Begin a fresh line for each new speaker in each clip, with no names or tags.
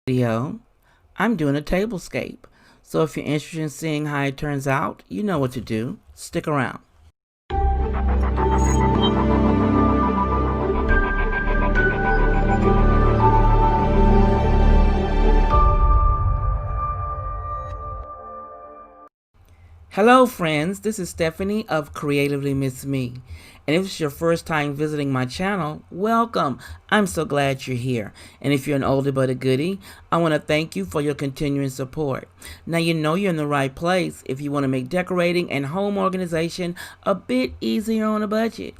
Video, I'm doing a tablescape. So if you're interested in seeing how it turns out, you know what to do. Stick around. Hello friends, this is Stephanie of Creatively Miss Me. And if it's your first time visiting my channel, welcome. I'm so glad you're here. And if you're an oldie but a goodie, I want to thank you for your continuing support. Now you know you're in the right place if you want to make decorating and home organization a bit easier on a budget.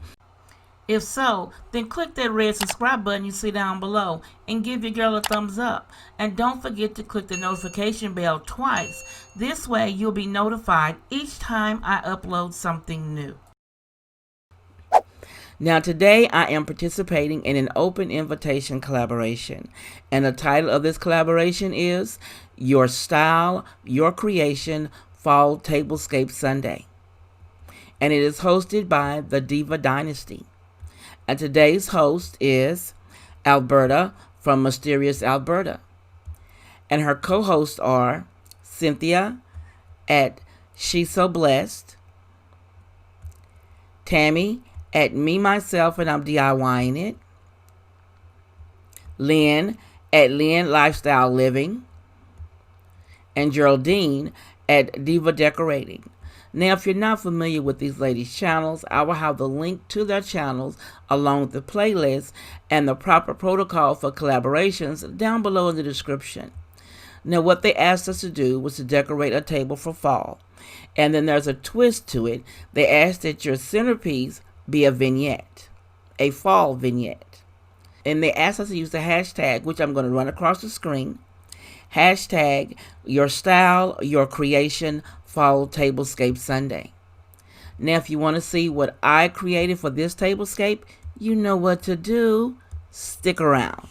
If so, then click that red subscribe button you see down below and give your girl a thumbs up. And don't forget to click the notification bell twice. This way you'll be notified each time I upload something new. Now today I am participating in an open invitation collaboration. And the title of this collaboration is Your Style, Your Creation, Fall Tablescape Sunday. And it is hosted by the Diva Dynasty. And today's host is Alberta from Mysterious Alberta. And her co-hosts are Cynthia at She's So Blessed, Tammy at Me, Myself, and I'm DIYing It, Lynn at Lynn Lifestyle Living, and Geraldine at Diva Decorating. Now, if you're not familiar with these ladies' channels, I will have the link to their channels along with the playlist and the proper protocol for collaborations down below in the description. Now, what they asked us to do was to decorate a table for fall. And then there's a twist to it. They asked that your centerpiece be a vignette, a fall vignette. And they asked us to use the hashtag, which I'm going to run across the screen. Hashtag Your Style, Your Creation, Fall Tablescape Sunday. Now, if you want to see what I created for this tablescape, you know what to do. Stick around.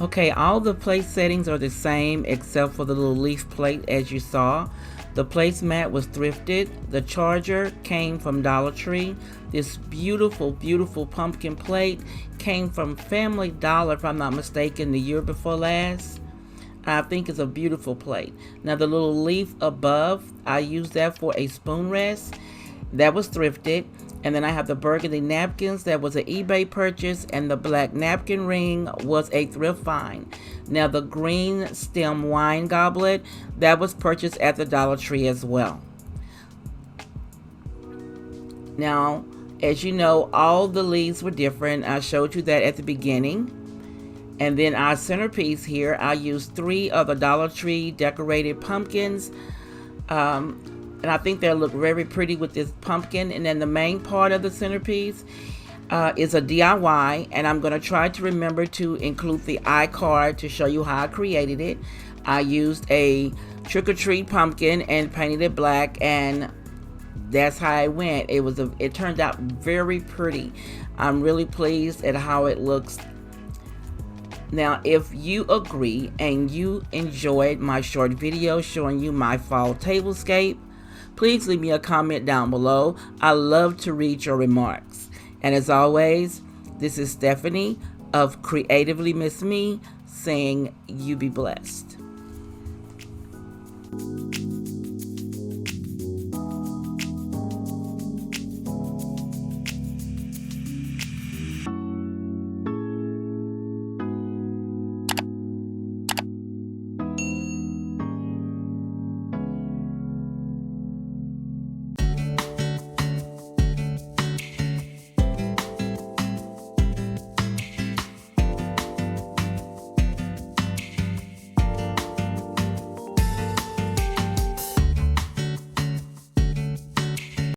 Okay, all the plate settings are the same except for the little leaf plate as you saw. The placemat was thrifted. The charger came from Dollar Tree. This beautiful, beautiful pumpkin plate came from Family Dollar, if I'm not mistaken, the year before last. I think it's a beautiful plate. Now the little leaf above, I used that for a spoon rest. That was thrifted. And then I have the burgundy napkins. That was an eBay purchase. And the black napkin ring was a thrift find. Now the green stem wine goblet, that was purchased at the Dollar Tree as well. Now, as you know, all the leaves were different. I showed you that at the beginning. And then our centerpiece here, I used 3 of the Dollar Tree decorated pumpkins. And I think they'll look very pretty with this pumpkin. And then the main part of the centerpiece is a DIY. And I'm going to try to remember to include the iCard to show you how I created it. I used a trick-or-treat pumpkin and painted it black. And that's how it went. It turned out very pretty. I'm really pleased at how it looks. Now, if you agree and you enjoyed my short video showing you my fall tablescape, please leave me a comment down below. I love to read your remarks. And as always, this is Stephanie of Creatively Miss Me saying you be blessed.